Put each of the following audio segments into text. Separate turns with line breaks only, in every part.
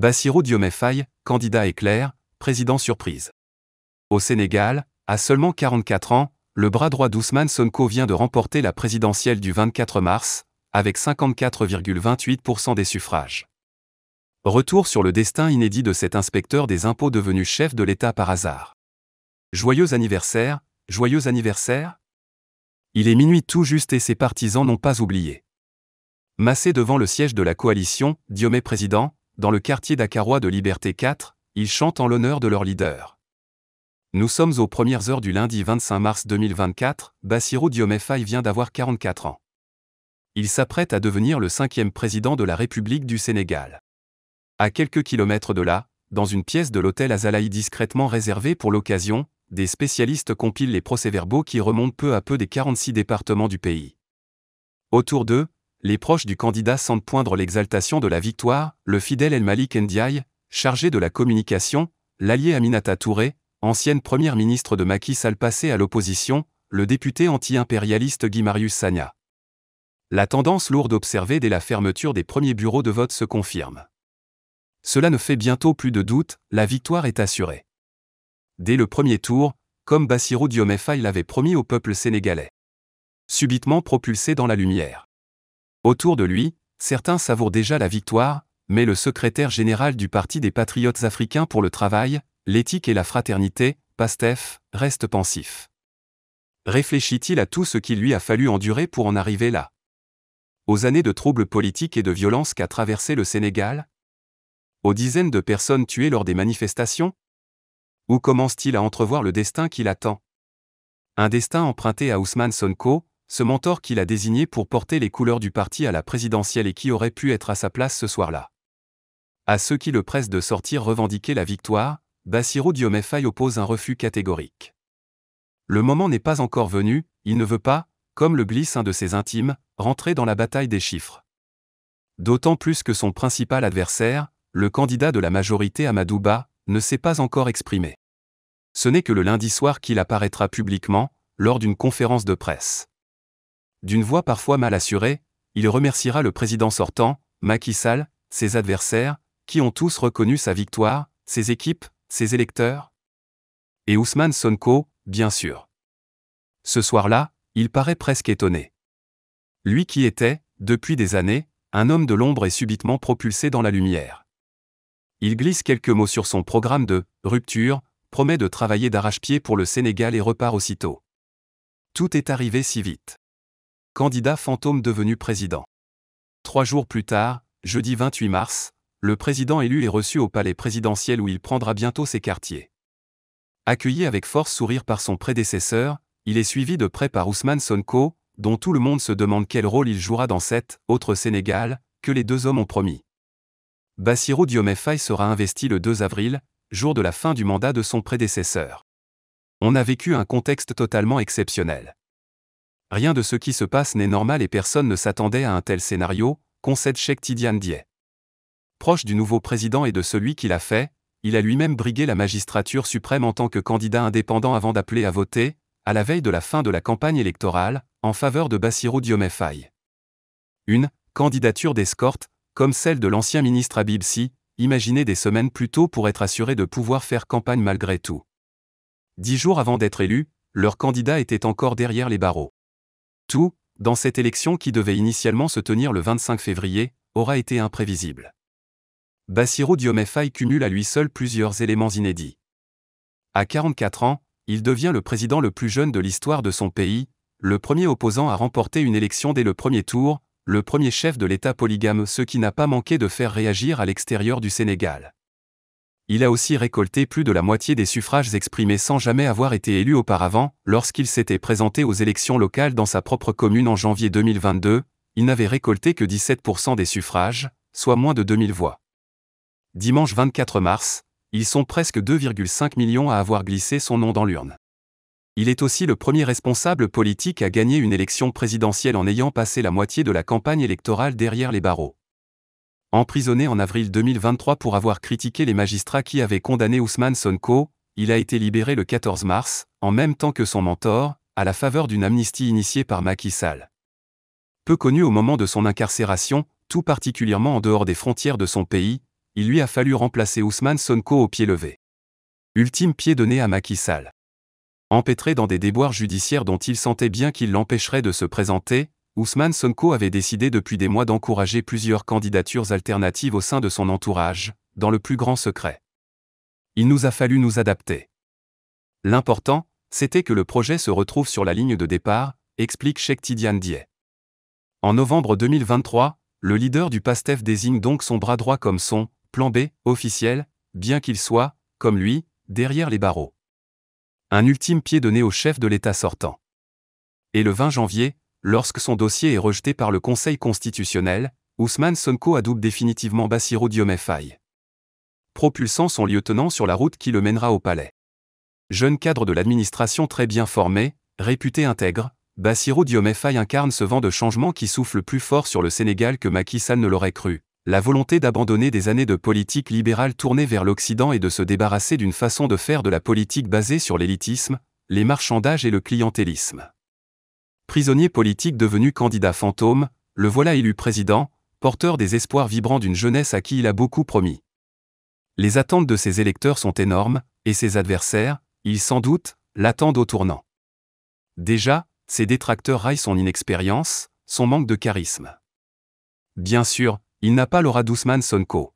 Bassirou Diomaye Faye, candidat éclair, président surprise. Au Sénégal, à seulement 44 ans, le bras droit d'Ousmane Sonko vient de remporter la présidentielle du 24 mars, avec 54,28% des suffrages. Retour sur le destin inédit de cet inspecteur des impôts devenu chef de l'État par hasard. Joyeux anniversaire, joyeux anniversaire. Il est minuit tout juste et ses partisans n'ont pas oublié. Massé devant le siège de la coalition, Diomaye président, dans le quartier dakarois de Liberté 4, ils chantent en l'honneur de leur leader. Nous sommes aux premières heures du lundi 25 mars 2024, Bassirou Diomaye Faye vient d'avoir 44 ans. Il s'apprête à devenir le 5e président de la République du Sénégal. À quelques kilomètres de là, dans une pièce de l'hôtel Azalaï discrètement réservée pour l'occasion, des spécialistes compilent les procès-verbaux qui remontent peu à peu des 46 départements du pays. Autour d'eux, les proches du candidat sentent poindre l'exaltation de la victoire, le fidèle El Malik Ndiaye, chargé de la communication, l'allié Aminata Touré, ancienne première ministre de Macky Sall passée à l'opposition, le député anti-impérialiste Guy Marius Sagna. La tendance lourde observée dès la fermeture des premiers bureaux de vote se confirme. Cela ne fait bientôt plus de doute, la victoire est assurée. Dès le premier tour, comme Bassirou Diomaye Faye l'avait promis au peuple sénégalais. Subitement propulsé dans la lumière. Autour de lui, certains savourent déjà la victoire, mais le secrétaire général du Parti des Patriotes africains pour le travail, l'éthique et la fraternité, PASTEF, reste pensif. Réfléchit-il à tout ce qu'il lui a fallu endurer pour en arriver là? Aux années de troubles politiques et de violence qu'a traversé le Sénégal? Aux dizaines de personnes tuées lors des manifestations? Ou commence-t-il à entrevoir le destin qui l'attend? Un destin emprunté à Ousmane Sonko, ce mentor qu'il a désigné pour porter les couleurs du parti à la présidentielle et qui aurait pu être à sa place ce soir-là. À ceux qui le pressent de sortir revendiquer la victoire, Bassirou Diomaye Faye oppose un refus catégorique. Le moment n'est pas encore venu, il ne veut pas, comme le glisse un de ses intimes, rentrer dans la bataille des chiffres. D'autant plus que son principal adversaire, le candidat de la majorité Amadou Ba, ne s'est pas encore exprimé. Ce n'est que le lundi soir qu'il apparaîtra publiquement, lors d'une conférence de presse. D'une voix parfois mal assurée, il remerciera le président sortant, Macky Sall, ses adversaires, qui ont tous reconnu sa victoire, ses équipes, ses électeurs. Et Ousmane Sonko, bien sûr. Ce soir-là, il paraît presque étonné. Lui qui était, depuis des années, un homme de l'ombre est subitement propulsé dans la lumière. Il glisse quelques mots sur son programme de « rupture », promet de travailler d'arrache-pied pour le Sénégal et repart aussitôt. Tout est arrivé si vite. Candidat fantôme devenu président. 3 jours plus tard, jeudi 28 mars, le président élu est reçu au palais présidentiel où il prendra bientôt ses quartiers. Accueilli avec force sourire par son prédécesseur, il est suivi de près par Ousmane Sonko, dont tout le monde se demande quel rôle il jouera dans cet « autre Sénégal » que les deux hommes ont promis. Bassirou Diomaye Faye sera investi le 2 avril, jour de la fin du mandat de son prédécesseur. On a vécu un contexte totalement exceptionnel. Rien de ce qui se passe n'est normal et personne ne s'attendait à un tel scénario, concède Cheikh Tidiane Dièye. Proche du nouveau président et de celui qui l'a fait, il a lui-même brigué la magistrature suprême en tant que candidat indépendant avant d'appeler à voter, à la veille de la fin de la campagne électorale, en faveur de Bassirou Diomaye Faye. Une candidature d'escorte, comme celle de l'ancien ministre Habib Sy, imaginée des semaines plus tôt pour être assuré de pouvoir faire campagne malgré tout. 10 jours avant d'être élu, leur candidat était encore derrière les barreaux. Tout, dans cette élection qui devait initialement se tenir le 25 février, aura été imprévisible. Bassirou Diomaye Faye cumule à lui seul plusieurs éléments inédits. À 44 ans, il devient le président le plus jeune de l'histoire de son pays, le premier opposant à remporter une élection dès le premier tour, le premier chef de l'État polygame, ce qui n'a pas manqué de faire réagir à l'extérieur du Sénégal. Il a aussi récolté plus de la moitié des suffrages exprimés sans jamais avoir été élu auparavant. Lorsqu'il s'était présenté aux élections locales dans sa propre commune en janvier 2022, il n'avait récolté que 17% des suffrages, soit moins de 2000 voix. Dimanche 24 mars, ils sont presque 2,5 millions à avoir glissé son nom dans l'urne. Il est aussi le premier responsable politique à gagner une élection présidentielle en ayant passé la moitié de la campagne électorale derrière les barreaux. Emprisonné en avril 2023 pour avoir critiqué les magistrats qui avaient condamné Ousmane Sonko, il a été libéré le 14 mars, en même temps que son mentor, à la faveur d'une amnistie initiée par Macky Sall. Peu connu au moment de son incarcération, tout particulièrement en dehors des frontières de son pays, il lui a fallu remplacer Ousmane Sonko au pied levé. Ultime pied donné à Macky Sall. Empêtré dans des déboires judiciaires dont il sentait bien qu'ils l'empêcheraient de se présenter, Ousmane Sonko avait décidé depuis des mois d'encourager plusieurs candidatures alternatives au sein de son entourage, dans le plus grand secret. Il nous a fallu nous adapter. L'important, c'était que le projet se retrouve sur la ligne de départ, explique Cheikh Tidiane Dièye. En novembre 2023, le leader du PASTEF désigne donc son bras droit comme son « plan B » officiel, bien qu'il soit, comme lui, derrière les barreaux. Un ultime pied donné au chef de l'État sortant. Et le 20 janvier, lorsque son dossier est rejeté par le Conseil constitutionnel, Ousmane Sonko adoube définitivement Bassirou Diomaye Faye, propulsant son lieutenant sur la route qui le mènera au palais. Jeune cadre de l'administration très bien formé, réputé intègre, Bassirou Diomaye Faye incarne ce vent de changement qui souffle plus fort sur le Sénégal que Macky Sall ne l'aurait cru. La volonté d'abandonner des années de politique libérale tournée vers l'Occident et de se débarrasser d'une façon de faire de la politique basée sur l'élitisme, les marchandages et le clientélisme. Prisonnier politique devenu candidat fantôme, le voilà élu président, porteur des espoirs vibrants d'une jeunesse à qui il a beaucoup promis. Les attentes de ses électeurs sont énormes, et ses adversaires, ils sans doute, l'attendent au tournant. Déjà, ses détracteurs raillent son inexpérience, son manque de charisme. Bien sûr, il n'a pas l'aura d'Ousmane Sonko.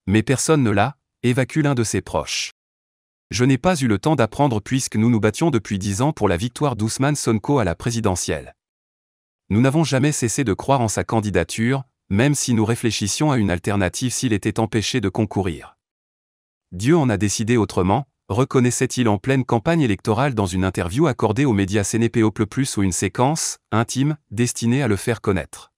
Mais personne ne l'a, évacue l'un de ses proches. Je n'ai pas eu le temps d'apprendre puisque nous nous battions depuis 10 ans pour la victoire d'Ousmane Sonko à la présidentielle. Nous n'avons jamais cessé de croire en sa candidature, même si nous réfléchissions à une alternative s'il était empêché de concourir. Dieu en a décidé autrement, reconnaissait-il en pleine campagne électorale dans une interview accordée aux médias CNPOP+, ou une séquence, intime, destinée à le faire connaître.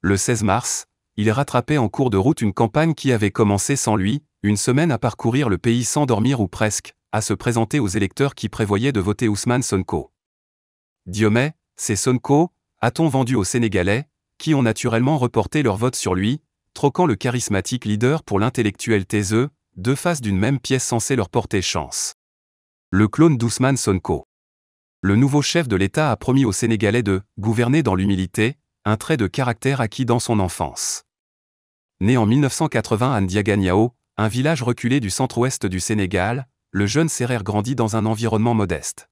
Le 16 mars, il rattrapait en cours de route une campagne qui avait commencé sans lui, une semaine à parcourir le pays sans dormir ou presque, à se présenter aux électeurs qui prévoyaient de voter Ousmane Sonko. Diomaye, c'est Sonko, a-t-on vendu aux Sénégalais, qui ont naturellement reporté leur vote sur lui, troquant le charismatique leader pour l'intellectuel taiseux, deux faces d'une même pièce censée leur porter chance. Le clone d'Ousmane Sonko. Le nouveau chef de l'État a promis aux Sénégalais de « gouverner dans l'humilité », un trait de caractère acquis dans son enfance. Né en 1980 à Ndiaganiao, un village reculé du centre-ouest du Sénégal, le jeune Serer grandit dans un environnement modeste.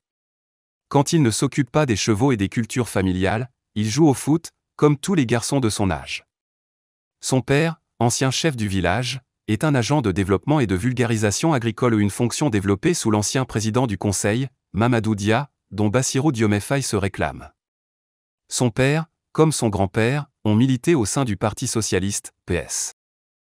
Quand il ne s'occupe pas des chevaux et des cultures familiales, il joue au foot, comme tous les garçons de son âge. Son père, ancien chef du village, est un agent de développement et de vulgarisation agricole ou une fonction développée sous l'ancien président du Conseil, Mamadou Dia, dont Bassirou Diomaye Faye se réclame. Son père, comme son grand-père, ont milité au sein du Parti socialiste, PS.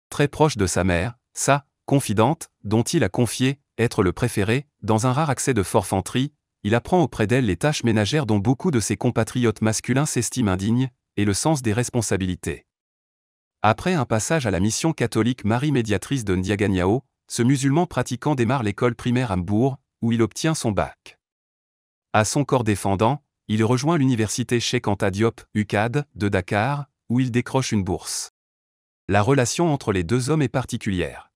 Très proche de sa mère, sa confidente, dont il a confié être le préféré, dans un rare accès de forfanterie, il apprend auprès d'elle les tâches ménagères dont beaucoup de ses compatriotes masculins s'estiment indignes, et le sens des responsabilités. Après un passage à la mission catholique Marie médiatrice de Ndiaganiao, ce musulman pratiquant démarre l'école primaire à Mbour, où il obtient son bac. À son corps défendant, il rejoint l'université Cheikh Anta Diop, UCAD, de Dakar, où il décroche une bourse. La relation entre les deux hommes est particulière.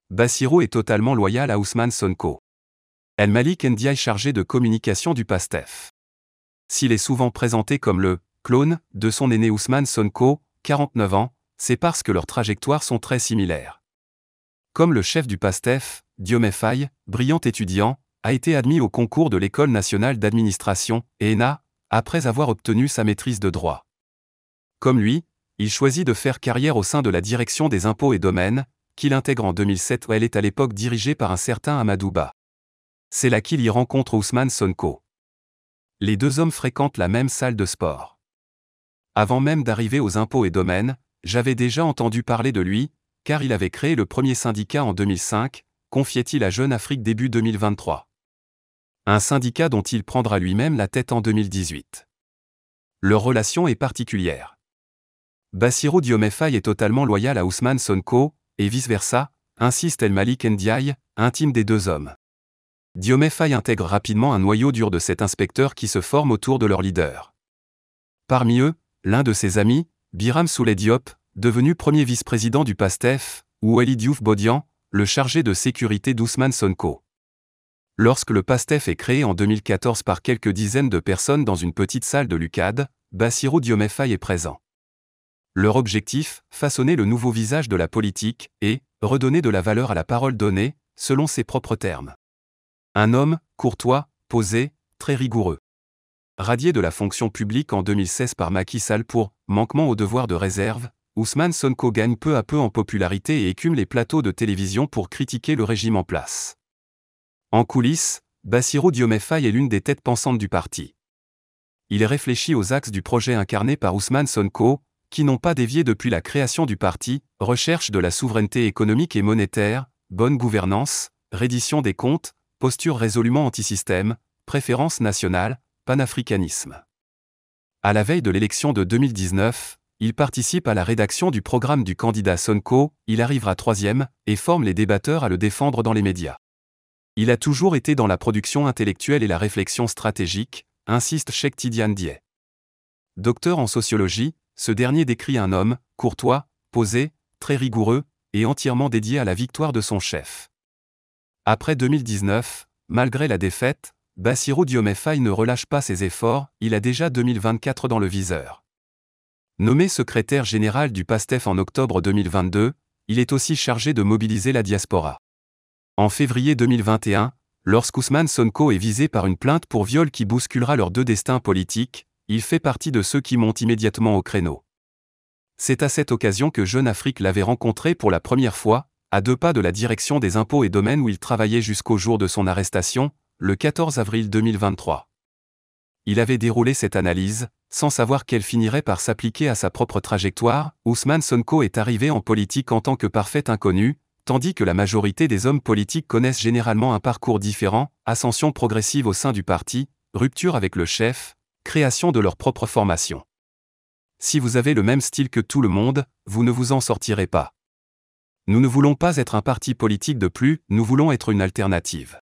Bassirou est totalement loyal à Ousmane Sonko. El Malik Ndiaye chargé de communication du PASTEF. S'il est souvent présenté comme le « clone » de son aîné Ousmane Sonko, 49 ans, c'est parce que leurs trajectoires sont très similaires. Comme le chef du PASTEF, Diomaye Faye, brillant étudiant, a été admis au concours de l'École nationale d'administration, ENA, après avoir obtenu sa maîtrise de droit. Comme lui, il choisit de faire carrière au sein de la direction des impôts et domaines, qu'il intègre en 2007 où elle est à l'époque dirigée par un certain Amadou Ba. C'est là qu'il y rencontre Ousmane Sonko. Les deux hommes fréquentent la même salle de sport. Avant même d'arriver aux impôts et domaines, j'avais déjà entendu parler de lui, car il avait créé le premier syndicat en 2005, confiait-il à Jeune Afrique début 2023. Un syndicat dont il prendra lui-même la tête en 2018. Leur relation est particulière. Bassirou Diomaye Faye est totalement loyal à Ousmane Sonko, et vice-versa, insiste El Malik Ndiaye, intime des deux hommes. Diomaye Faye intègre rapidement un noyau dur de cet inspecteur qui se forme autour de leur leader. Parmi eux, l'un de ses amis, Birame Souleye Diop, devenu premier vice-président du PASTEF, ou Waly Diouf Bodian, le chargé de sécurité d'Ousmane Sonko. Lorsque le PASTEF est créé en 2014 par quelques dizaines de personnes dans une petite salle de l'UCAD, Bassirou Diomaye Faye est présent. Leur objectif, façonner le nouveau visage de la politique et redonner de la valeur à la parole donnée, selon ses propres termes. Un homme, courtois, posé, très rigoureux. Radié de la fonction publique en 2016 par Macky Sall pour manquement au devoir de réserve, Ousmane Sonko gagne peu à peu en popularité et écume les plateaux de télévision pour critiquer le régime en place. En coulisses, Bassirou Diomaye Faye est l'une des têtes pensantes du parti. Il réfléchit aux axes du projet incarné par Ousmane Sonko, qui n'ont pas dévié depuis la création du parti: recherche de la souveraineté économique et monétaire, bonne gouvernance, reddition des comptes, posture résolument anti-système, préférence nationale, panafricanisme. À la veille de l'élection de 2019, il participe à la rédaction du programme du candidat Sonko, il arrivera troisième, et forme les débatteurs à le défendre dans les médias. Il a toujours été dans la production intellectuelle et la réflexion stratégique, insiste Cheikh Tidiane Dièye. Docteur en sociologie, ce dernier décrit un homme, courtois, posé, très rigoureux, et entièrement dédié à la victoire de son chef. Après 2019, malgré la défaite, Bassirou Diomaye Faye ne relâche pas ses efforts, il a déjà 2024 dans le viseur. Nommé secrétaire général du PASTEF en octobre 2022, il est aussi chargé de mobiliser la diaspora. En février 2021, lorsqu'Ousmane Sonko est visé par une plainte pour viol qui bousculera leurs deux destins politiques, il fait partie de ceux qui montent immédiatement au créneau. C'est à cette occasion que Jeune Afrique l'avait rencontré pour la première fois, à 2 pas de la direction des impôts et domaines où il travaillait jusqu'au jour de son arrestation, le 14 avril 2023. Il avait déroulé cette analyse, sans savoir qu'elle finirait par s'appliquer à sa propre trajectoire. Ousmane Sonko est arrivé en politique en tant que parfait inconnu, tandis que la majorité des hommes politiques connaissent généralement un parcours différent: ascension progressive au sein du parti, rupture avec le chef, création de leur propre formation. Si vous avez le même style que tout le monde, vous ne vous en sortirez pas. Nous ne voulons pas être un parti politique de plus, nous voulons être une alternative.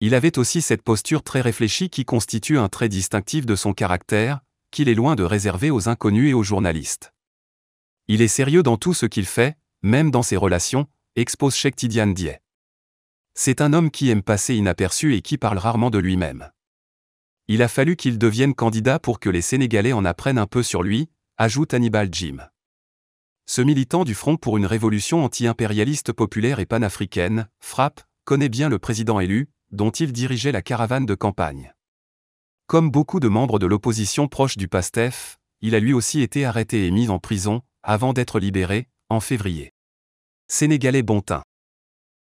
Il avait aussi cette posture très réfléchie qui constitue un trait distinctif de son caractère, qu'il est loin de réserver aux inconnus et aux journalistes. Il est sérieux dans tout ce qu'il fait, même dans ses relations, expose Cheikh Tidiane Dièye. C'est un homme qui aime passer inaperçu et qui parle rarement de lui-même. Il a fallu qu'il devienne candidat pour que les Sénégalais en apprennent un peu sur lui, ajoute Hannibal Jim. Ce militant du Front pour une révolution anti-impérialiste populaire et panafricaine, FRAPP, connaît bien le président élu, dont il dirigeait la caravane de campagne. Comme beaucoup de membres de l'opposition proche du PASTEF, il a lui aussi été arrêté et mis en prison, avant d'être libéré, en février. Sénégalais bon teint.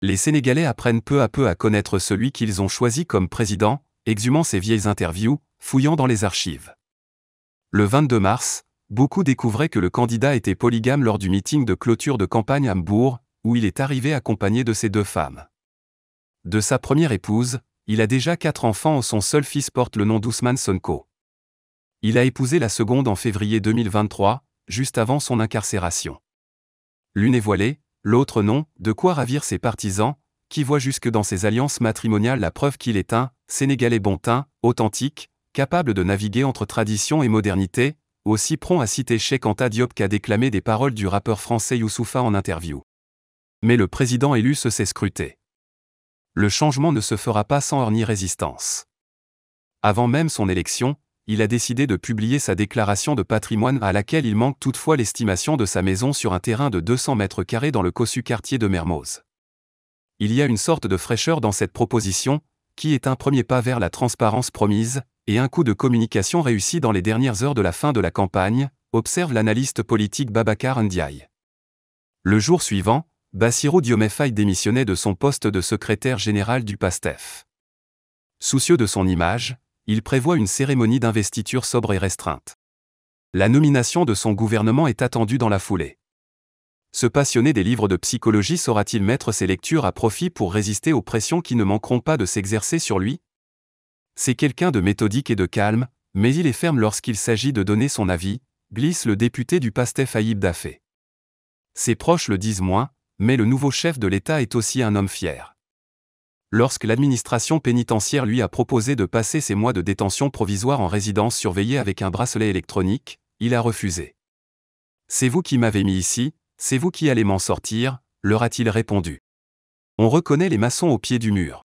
Les Sénégalais apprennent peu à peu à connaître celui qu'ils ont choisi comme président, exhumant ses vieilles interviews, fouillant dans les archives. Le 22 mars, beaucoup découvraient que le candidat était polygame lors du meeting de clôture de campagne à Mbour, où il est arrivé accompagné de ses 2 femmes. De sa première épouse, il a déjà 4 enfants. Son seul fils porte le nom d'Ousmane Sonko. Il a épousé la seconde en février 2023, juste avant son incarcération. L'une est voilée, l'autre non, de quoi ravir ses partisans, qui voient jusque dans ses alliances matrimoniales la preuve qu'il est un Sénégalais bon teint, authentique, capable de naviguer entre tradition et modernité, aussi prompt à citer Cheikh Anta Diop qu'à déclamer des paroles du rappeur français Youssoupha en interview. Mais le président élu se sait scruter. Le changement ne se fera pas sans heurts ni résistance. Avant même son élection, il a décidé de publier sa déclaration de patrimoine à laquelle il manque toutefois l'estimation de sa maison sur un terrain de 200 mètres carrés dans le cossu quartier de Mermoz. Il y a une sorte de fraîcheur dans cette proposition, qui est un premier pas vers la transparence promise, et un coup de communication réussi dans les dernières heures de la fin de la campagne, observe l'analyste politique Babacar Ndiaye. Le jour suivant, Bassirou Diomaye Faye démissionnait de son poste de secrétaire général du PASTEF. Soucieux de son image, il prévoit une cérémonie d'investiture sobre et restreinte. La nomination de son gouvernement est attendue dans la foulée. Ce passionné des livres de psychologie saura-t-il mettre ses lectures à profit pour résister aux pressions qui ne manqueront pas de s'exercer sur lui? C'est quelqu'un de méthodique et de calme, mais il est ferme lorsqu'il s'agit de donner son avis, glisse le député du PASTEF Ayib Daffé. Ses proches le disent moins, mais le nouveau chef de l'État est aussi un homme fier. Lorsque l'administration pénitentiaire lui a proposé de passer ses mois de détention provisoire en résidence surveillée avec un bracelet électronique, il a refusé. « C'est vous qui m'avez mis ici, c'est vous qui allez m'en sortir », leur a-t-il répondu. On reconnaît les maçons au pied du mur.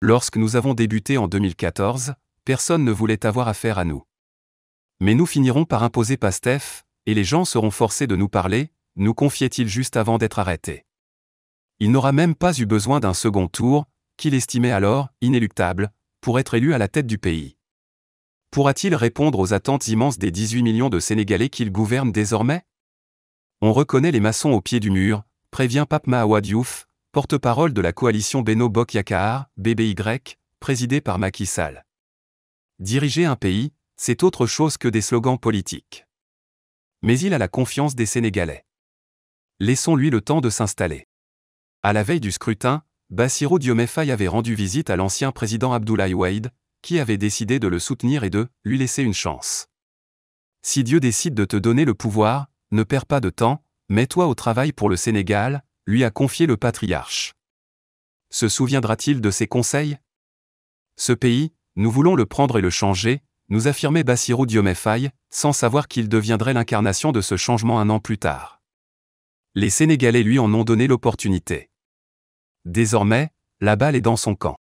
Lorsque nous avons débuté en 2014, personne ne voulait avoir affaire à nous. Mais nous finirons par imposer PASTEF, et les gens seront forcés de nous parler, nous confiait-il juste avant d'être arrêté. Il n'aura même pas eu besoin d'un second tour, qu'il estimait alors inéluctable, pour être élu à la tête du pays. Pourra-t-il répondre aux attentes immenses des 18 millions de Sénégalais qu'il gouverne désormais? On reconnaît les maçons au pied du mur, prévient Pape Mahawa Diouf, porte-parole de la coalition Benno Bokk Yakaar, BBY, présidée par Macky Sall. Diriger un pays, c'est autre chose que des slogans politiques. Mais il a la confiance des Sénégalais. Laissons-lui le temps de s'installer. À la veille du scrutin, Bassirou Diomaye Faye avait rendu visite à l'ancien président Abdoulaye Wade, qui avait décidé de le soutenir et de lui laisser une chance. Si Dieu décide de te donner le pouvoir, ne perds pas de temps, mets-toi au travail pour le Sénégal, lui a confié le patriarche. Se souviendra-t-il de ses conseils? Ce pays, nous voulons le prendre et le changer, nous affirmait Bassirou Diomaye Faye, sans savoir qu'il deviendrait l'incarnation de ce changement un an plus tard. Les Sénégalais lui en ont donné l'opportunité. Désormais, la balle est dans son camp.